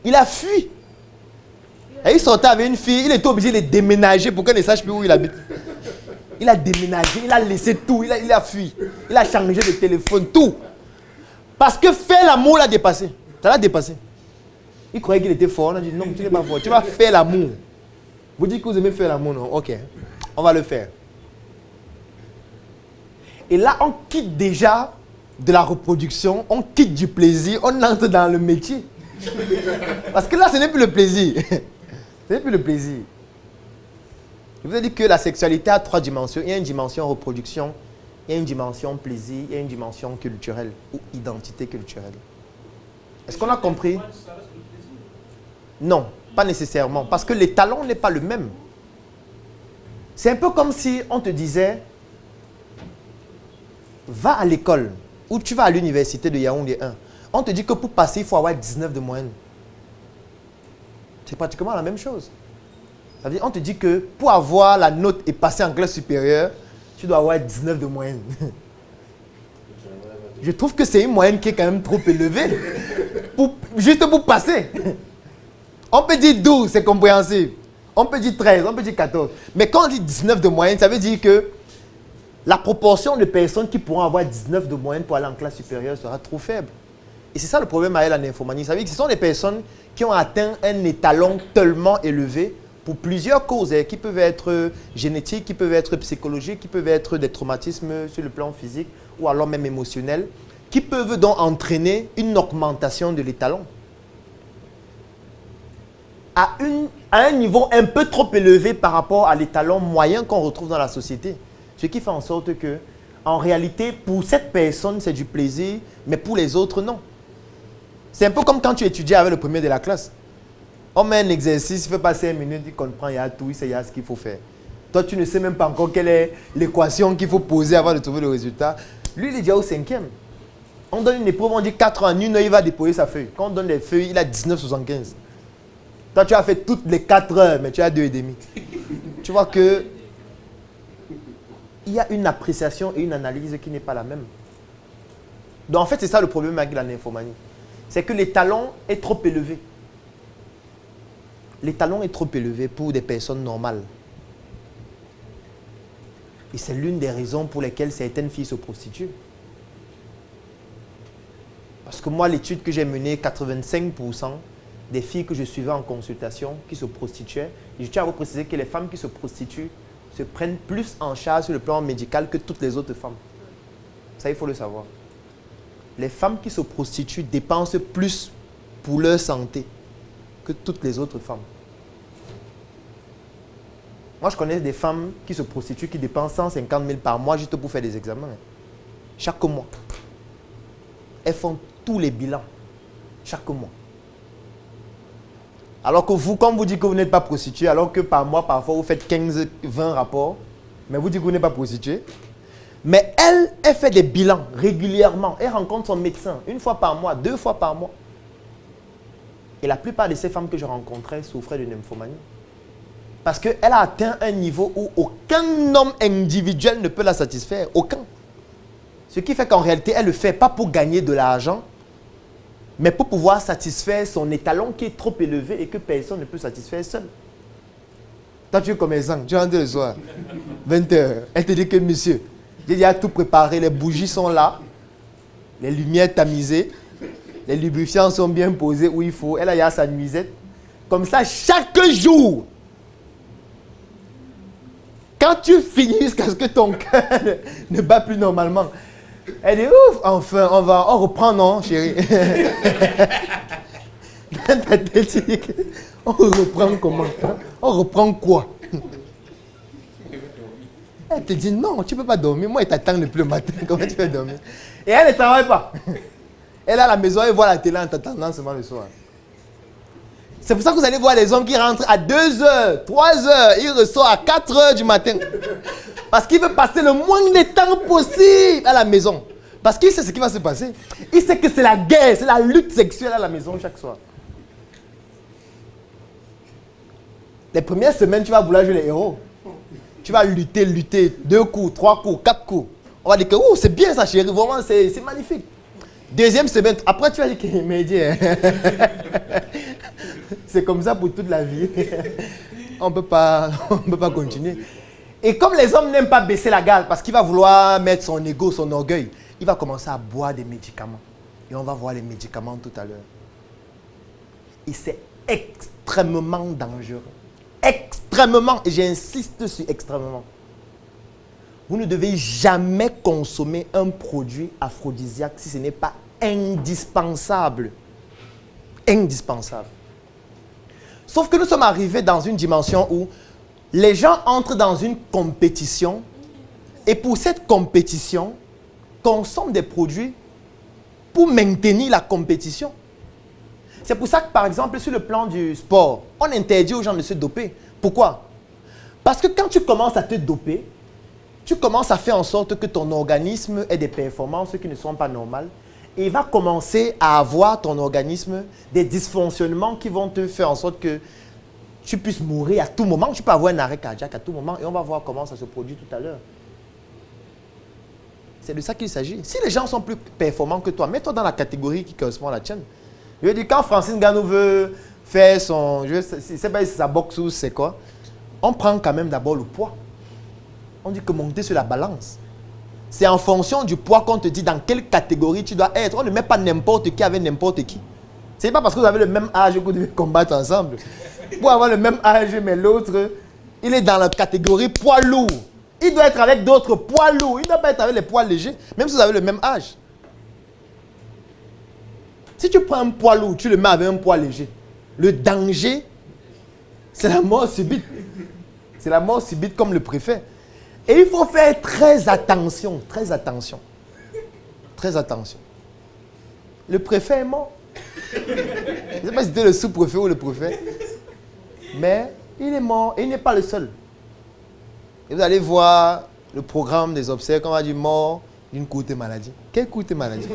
Il a fui. Et il sortait avec une fille, il était obligé de déménager pour qu'elle ne sache plus où il habite. Il a déménagé, il a laissé tout, il a fui. Il a changé de téléphone, tout. Parce que faire l'amour l'a dépassé. Ça l'a dépassé. Il croyait qu'il était fort, on a dit non, tu n'es pas fort, tu vas faire l'amour. Vous dites que vous aimez faire l'amour, non? Ok, on va le faire. Et là, on quitte déjà de la reproduction, on quitte du plaisir, on entre dans le métier. Parce que là, ce n'est plus le plaisir. Ce n'est plus le plaisir. Je vous ai dit que la sexualité a 3 dimensions. Il y a une dimension reproduction, il y a une dimension plaisir, il y a une dimension culturelle ou identité culturelle. Est-ce qu'on a compris? Non, pas nécessairement. Parce que l'étalon n'est pas le même. C'est un peu comme si on te disait, va à l'école ou tu vas à l'université de Yaoundé 1. On te dit que pour passer, il faut avoir 19 de moyenne. C'est pratiquement la même chose. Ça veut dire, on te dit que pour avoir la note et passer en classe supérieure, tu dois avoir 19 de moyenne. Je trouve que c'est une moyenne qui est quand même trop élevée. Juste pour passer. On peut dire 12, c'est compréhensible. On peut dire 13, on peut dire 14. Mais quand on dit 19 de moyenne, ça veut dire que la proportion de personnes qui pourront avoir 19 de moyenne pour aller en classe supérieure sera trop faible. Et c'est ça le problème avec la nymphomanie. Ça veut dire que ce sont des personnes qui ont atteint un étalon tellement élevé pour plusieurs causes, qui peuvent être génétiques, qui peuvent être psychologiques, qui peuvent être des traumatismes sur le plan physique ou alors même émotionnel, qui peuvent donc entraîner une augmentation de l'étalon à un niveau un peu trop élevé par rapport à l'étalon moyen qu'on retrouve dans la société. Ce qui fait en sorte que, en réalité, pour cette personne, c'est du plaisir, mais pour les autres, non. C'est un peu comme quand tu étudies avec le premier de la classe. On met un exercice, il fait pas 5 minutes, il comprend, il y a tout, il sait, il y a ce qu'il faut faire. Toi, tu ne sais même pas encore quelle est l'équation qu'il faut poser avant de trouver le résultat. Lui, il est déjà au 5e. On donne une épreuve, on dit 4 ans, en une heure, il va déposer sa feuille. Quand on donne les feuilles, il a 19,75. Toi, tu as fait toutes les 4 heures, mais tu as 2,5. Tu vois que il y a une appréciation et une analyse qui n'est pas la même. Donc, en fait, c'est ça le problème avec la nymphomanie. C'est que l'étalon est trop élevé. L'étalon est trop élevé pour des personnes normales. Et c'est l'une des raisons pour lesquelles certaines filles se prostituent. Parce que moi, l'étude que j'ai menée, 85% des filles que je suivais en consultation qui se prostituaient, et je tiens à vous préciser que les femmes qui se prostituent se prennent plus en charge sur le plan médical que toutes les autres femmes. Ça, il faut le savoir. Les femmes qui se prostituent dépensent plus pour leur santé que toutes les autres femmes. Moi, je connais des femmes qui se prostituent, qui dépensent 150 000 par mois juste pour faire des examens. Chaque mois. Elles font tous les bilans. Chaque mois. Alors que vous, quand vous dites que vous n'êtes pas prostitué, alors que par mois, parfois, vous faites 15, 20 rapports, mais vous dites que vous n'êtes pas prostitué. Mais elle fait des bilans régulièrement. Elle rencontre son médecin 1 fois par mois, 2 fois par mois. Et la plupart de ces femmes que je rencontrais souffraient de nymphomanie. Parce qu'elle a atteint un niveau où aucun homme individuel ne peut la satisfaire. Aucun. Ce qui fait qu'en réalité, elle ne le fait pas pour gagner de l'argent, mais pour pouvoir satisfaire son étalon qui est trop élevé et que personne ne peut satisfaire seul. Toi, tu es commerçant, tu rentres le soir, 20h. Elle te dit que monsieur, j'ai déjà tout préparé, les bougies sont là, les lumières tamisées, les lubrifiants sont bien posés où il faut. Elle a sa nuisette. Comme ça, chaque jour, quand tu finis jusqu'à ce que ton cœur ne bat plus normalement, elle dit ouf, enfin, on reprend, non, chérie? Dans ta tête, tu dis on reprend comment? On reprend quoi? Elle te dit non, tu ne peux pas dormir. Moi, elle t'attend depuis le matin. Comment tu peux dormir? Et elle ne travaille pas. Elle est à la maison, elle voit la télé en t'attendant seulement le soir. C'est pour ça que vous allez voir les hommes qui rentrent à 2h, 3h, ils ressortent à 4h du matin. Parce qu'il veut passer le moins de temps possible à la maison. Parce qu'il sait ce qui va se passer. Il sait que c'est la guerre, c'est la lutte sexuelle à la maison chaque soir. Les premières semaines, tu vas vouloir jouer les héros. Tu vas lutter, 2 coups, 3 coups, 4 coups. On va dire que c'est bien ça chérie, vraiment c'est magnifique. Deuxième semaine, après tu vas dire que mais Dieu, C'est comme ça pour toute la vie. On ne peut pas continuer. Et comme les hommes n'aiment pas baisser la garde parce qu'il va vouloir mettre son ego, son orgueil, il va commencer à boire des médicaments. Et on va voir les médicaments tout à l'heure. Et c'est extrêmement dangereux. Extrêmement. Et j'insiste sur extrêmement. Vous ne devez jamais consommer un produit aphrodisiaque si ce n'est pas indispensable. Indispensable. Sauf que nous sommes arrivés dans une dimension où les gens entrent dans une compétition et pour cette compétition, consomment des produits pour maintenir la compétition. C'est pour ça que, par exemple, sur le plan du sport, on interdit aux gens de se doper. Pourquoi? Parce que quand tu commences à te doper, tu commences à faire en sorte que ton organisme ait des performances qui ne sont pas normales et il va commencer à avoir, ton organisme, des dysfonctionnements qui vont te faire en sorte que tu puisses mourir à tout moment. Tu peux avoir un arrêt cardiaque à tout moment et on va voir comment ça se produit tout à l'heure. C'est de ça qu'il s'agit. Si les gens sont plus performants que toi, mets-toi dans la catégorie qui correspond à la tienne. Je veux dire, quand Francine Ganou veut faire son... Je ne sais pas si c'est sa boxe ou c'est quoi. On prend quand même d'abord le poids. On dit que monter sur la balance. C'est en fonction du poids qu'on te dit dans quelle catégorie tu dois être. On ne met pas n'importe qui avec n'importe qui. Ce n'est pas parce que vous avez le même âge que vous devez combattre ensemble. Pour avoir le même âge, mais l'autre, il est dans la catégorie poids lourd. Il doit être avec d'autres poids lourds. Il ne doit pas être avec les poids légers, même si vous avez le même âge. Si tu prends un poids lourd, tu le mets avec un poids léger. Le danger, c'est la mort subite. C'est la mort subite comme le préfet. Et il faut faire très attention, très attention. Très attention. Le préfet est mort. Je ne sais pas si c'était le sous-préfet ou le préfet. Mais il est mort et il n'est pas le seul. Et vous allez voir le programme des obsèques, on va dire mort d'une courte maladie. Quelle courte maladie?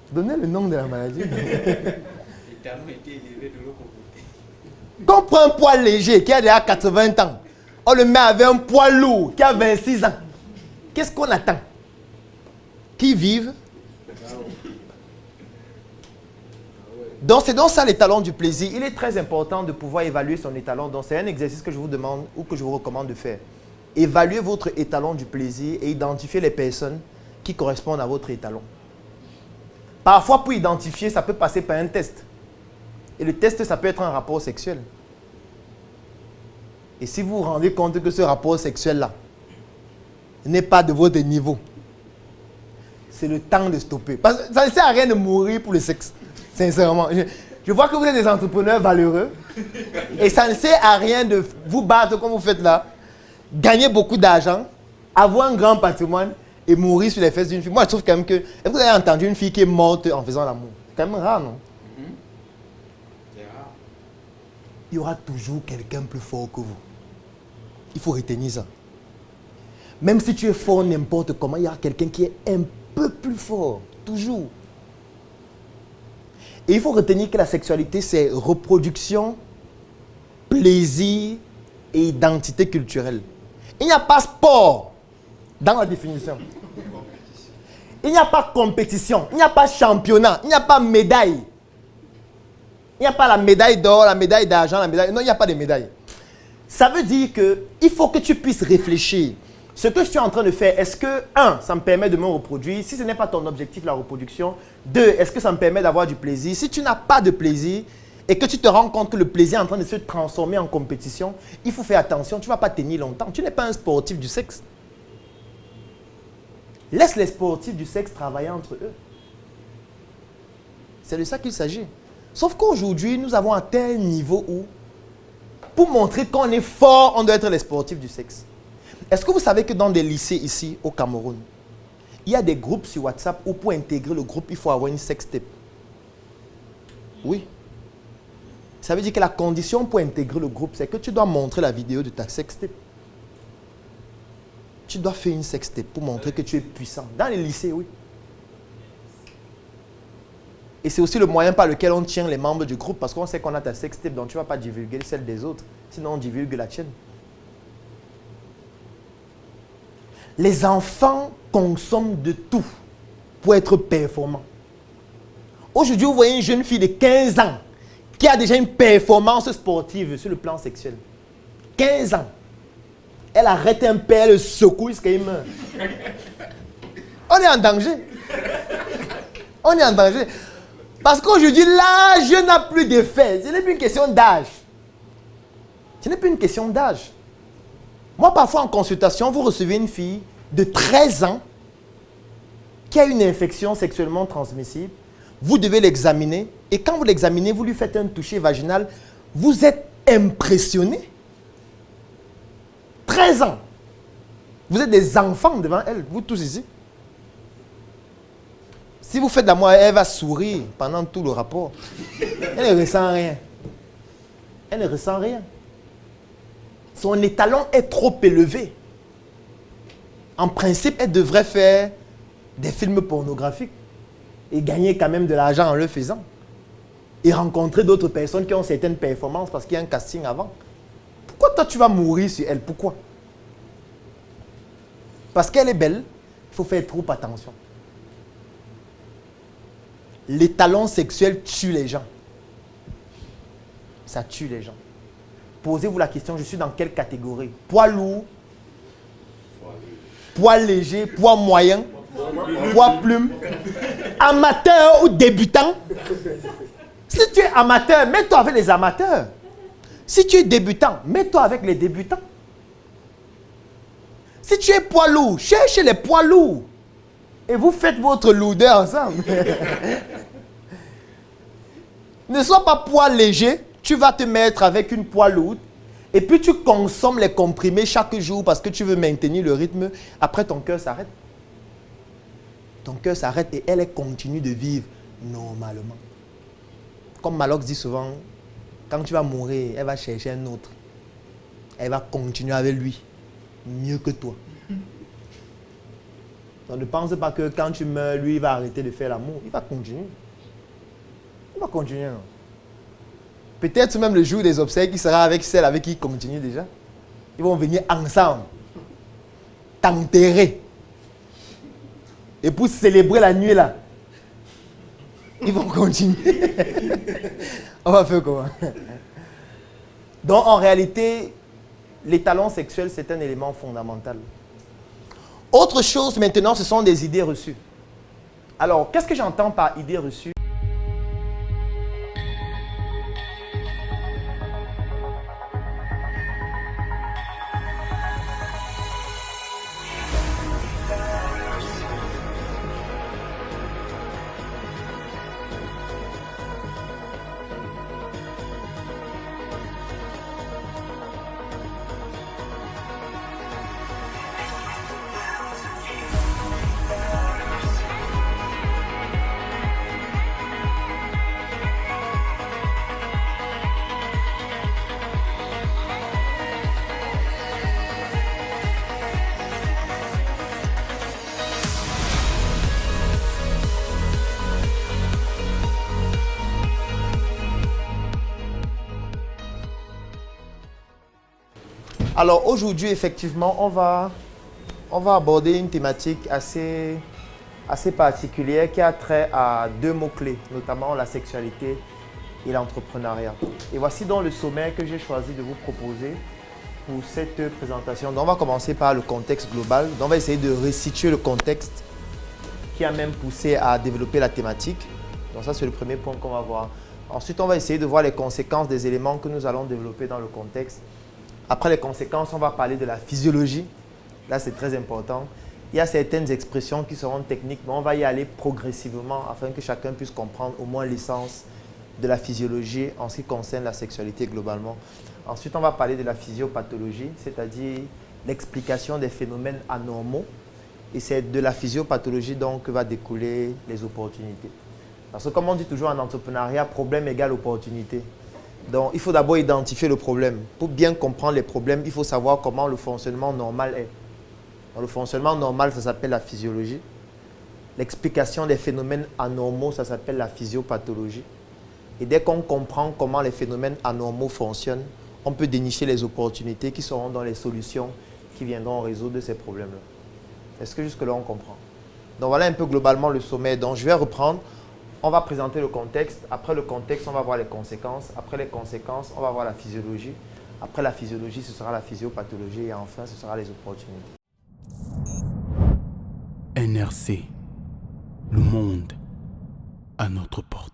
Donnez le nom de la maladie. Quand on prend un poids léger qui a déjà 80 ans, on le met avec un poids lourd qui a 26 ans. Qu'est-ce qu'on attend? Qu'il vive. Donc c'est donc ça l'étalon du plaisir. Il est très important de pouvoir évaluer son étalon. Donc c'est un exercice que je vous demande ou que je vous recommande de faire. Évaluez votre étalon du plaisir et identifiez les personnes qui correspondent à votre étalon. Parfois, pour identifier, ça peut passer par un test. Et le test, ça peut être un rapport sexuel. Et si vous vous rendez compte que ce rapport sexuel-là n'est pas de votre niveau, c'est le temps de stopper. Parce que ça ne sert à rien de mourir pour le sexe. Sincèrement. Je vois que vous êtes des entrepreneurs valeureux. Et ça ne sert à rien de vous battre comme vous faites là, gagner beaucoup d'argent, avoir un grand patrimoine et mourir sur les fesses d'une fille. Moi, je trouve quand même que... Est-ce que vous avez entendu une fille qui est morte en faisant l'amour? C'est quand même rare, non? C'est rare. Il y aura toujours quelqu'un plus fort que vous. Il faut retenir ça. Même si tu es fort n'importe comment, il y aura quelqu'un qui est un peu plus fort. Toujours. Et il faut retenir que la sexualité, c'est reproduction, plaisir et identité culturelle. Il n'y a pas sport dans la définition. Il n'y a pas compétition, il n'y a pas championnat, il n'y a pas médaille. Il n'y a pas la médaille d'or, la médaille d'argent, la médaille... Non, il n'y a pas de médaille. Ça veut dire qu'il faut que tu puisses réfléchir. Ce que je suis en train de faire, est-ce que, 1, ça me permet de me reproduire? Si ce n'est pas ton objectif, la reproduction. 2, est-ce que ça me permet d'avoir du plaisir? Si tu n'as pas de plaisir et que tu te rends compte que le plaisir est en train de se transformer en compétition, il faut faire attention, tu ne vas pas tenir longtemps. Tu n'es pas un sportif du sexe. Laisse les sportifs du sexe travailler entre eux. C'est de ça qu'il s'agit. Sauf qu'aujourd'hui, nous avons atteint un niveau où, pour montrer qu'on est fort, on doit être les sportifs du sexe. Est-ce que vous savez que dans des lycées ici, au Cameroun, il y a des groupes sur WhatsApp où pour intégrer le groupe, il faut avoir une sextape? Oui. Ça veut dire que la condition pour intégrer le groupe, c'est que tu dois montrer la vidéo de ta sextape. Tu dois faire une sextape pour montrer que tu es puissant. Dans les lycées, oui. Et c'est aussi le moyen par lequel on tient les membres du groupe parce qu'on sait qu'on a ta sextape, donc tu ne vas pas divulguer celle des autres. Sinon, on divulgue la tienne. Les enfants consomment de tout pour être performants. Aujourd'hui, vous voyez une jeune fille de 15 ans qui a déjà une performance sportive sur le plan sexuel. 15 ans. Elle arrête un père, elle le secoue jusqu'à il meurt. On est en danger. On est en danger. Parce qu'aujourd'hui, l'âge n'a plus d'effet. Ce n'est plus une question d'âge. Ce n'est plus une question d'âge. Moi, parfois en consultation, vous recevez une fille de 13 ans qui a une infection sexuellement transmissible. Vous devez l'examiner. Et quand vous l'examinez, vous lui faites un toucher vaginal. Vous êtes impressionné. 13 ans. Vous êtes des enfants devant elle, vous tous ici. Si vous faites l'amour, elle va sourire pendant tout le rapport. Elle ne ressent rien. Elle ne ressent rien. Son étalon est trop élevé. En principe, elle devrait faire des films pornographiques et gagner quand même de l'argent en le faisant. Et rencontrer d'autres personnes qui ont certaines performances parce qu'il y a un casting avant. Pourquoi toi tu vas mourir sur elle? Pourquoi? Parce qu'elle est belle, il faut faire trop attention. L'étalon sexuel tue les gens. Ça tue les gens. Posez-vous la question, je suis dans quelle catégorie? Poids lourd, poids léger, poids moyen, poids plume, amateur ou débutant? Si tu es amateur, mets-toi avec les amateurs. Si tu es débutant, mets-toi avec les débutants. Si tu es poids lourd, cherche les poids lourds. Et vous faites votre lourdeur ensemble. Ne sois pas poids léger, tu vas te mettre avec une poids lourde. Et puis tu consommes les comprimés chaque jour parce que tu veux maintenir le rythme. Après, ton cœur s'arrête. Ton cœur s'arrête et elle continue de vivre normalement. Comme Malox dit souvent, quand tu vas mourir, elle va chercher un autre. Elle va continuer avec lui. Mieux que toi. Donc ne pense pas que quand tu meurs, lui, il va arrêter de faire l'amour. Il va continuer. Il va continuer. Peut-être même le jour des obsèques, il sera avec celle avec qui il continue déjà. Ils vont venir ensemble. T'enterrer. Et pour célébrer la nuit là, ils vont continuer. On va faire comment? Donc en réalité, l'étalon sexuel, c'est un élément fondamental. Autre chose maintenant, ce sont des idées reçues. Alors, qu'est-ce que j'entends par idées reçues? Alors aujourd'hui, effectivement, on va aborder une thématique assez particulière qui a trait à deux mots-clés, notamment la sexualité et l'entrepreneuriat. Et voici donc le sommaire que j'ai choisi de vous proposer pour cette présentation. Donc on va commencer par le contexte global. Donc on va essayer de resituer le contexte qui a même poussé à développer la thématique. Donc ça, c'est le premier point qu'on va voir. Ensuite, on va essayer de voir les conséquences des éléments que nous allons développer dans le contexte. Après les conséquences, on va parler de la physiologie. Là, c'est très important. Il y a certaines expressions qui seront techniques, mais on va y aller progressivement afin que chacun puisse comprendre au moins l'essence de la physiologie en ce qui concerne la sexualité globalement. Ensuite, on va parler de la physiopathologie, c'est-à-dire l'explication des phénomènes anormaux. Et c'est de la physiopathologie donc que va découler les opportunités. Parce que comme on dit toujours en entrepreneuriat, problème égale opportunité. Donc, il faut d'abord identifier le problème. Pour bien comprendre les problèmes, il faut savoir comment le fonctionnement normal est. Donc, le fonctionnement normal, ça s'appelle la physiologie. L'explication des phénomènes anormaux, ça s'appelle la physiopathologie. Et dès qu'on comprend comment les phénomènes anormaux fonctionnent, on peut dénicher les opportunités qui seront dans les solutions qui viendront résoudre ces problèmes-là. Est-ce que jusque-là, on comprend? Donc, voilà un peu globalement le sommet. Donc, je vais reprendre. on va présenter le contexte. Après le contexte, on va voir les conséquences. Après les conséquences, on va voir la physiologie. Après la physiologie, ce sera la physiopathologie. Et enfin, ce sera les opportunités. NRC, le monde à notre porte.